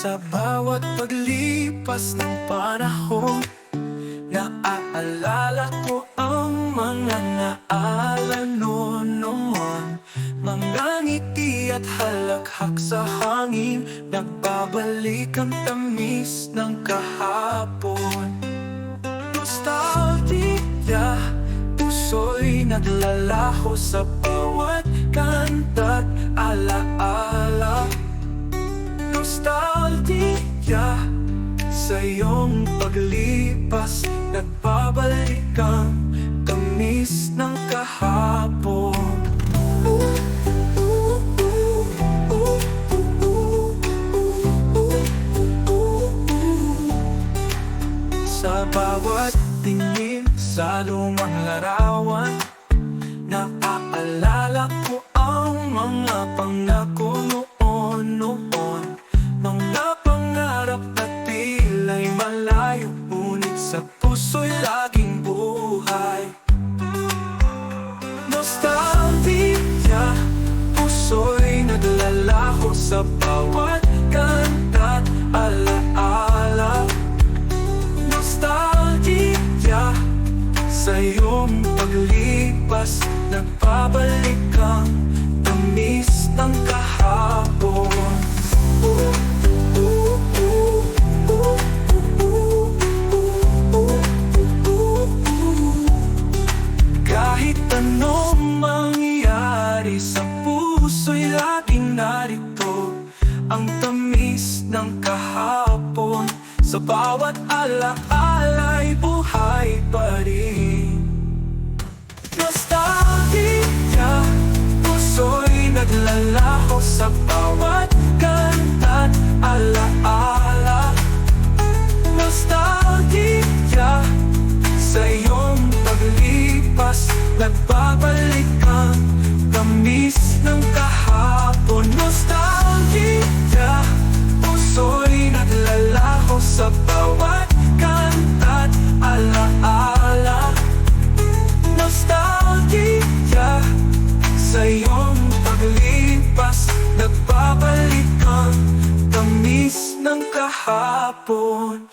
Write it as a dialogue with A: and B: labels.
A: Sa bawat paglipas ng panahon, naaalala ko ang mga naaalala noon. Mga ngiti at halakhak sa hangin, nagbabalik ang tamis ng kahapon. Nostalgia, puso'y naglalaho sa bawat kanta't alaala. Nostalgia, sa iyong paglipas, nagbabalik ang tamis ng kahapon. Sa bawat tingin sa lumang larawan, naaalala ko ang mga pangako noon. Mga pangarap na tila'y malayo, ngunit sa puso'y laging buhay. Nostalgia, puso'y naglalaho sa bawat kanta't alaala. Nostalgia, sa iyong paglipas, nagbabalik ang tamis ng kahapon. Kahit anong mangyari, sa puso'y laging narito ang tamis ng kahapon. Sa bawat alaala'y buhay pa rin. Nostalgia, puso'y naglalaho sa bawat kanta't alaala. Nostalgia, sa iyong paglipas, nagbabalik ang tamis ng kahapon. Nostalgia, puso'y naglalaho sa bawat kanta't alaala. Nostalgia, sa iyong paglipas, nagbabalik ang tamis ng kahapon.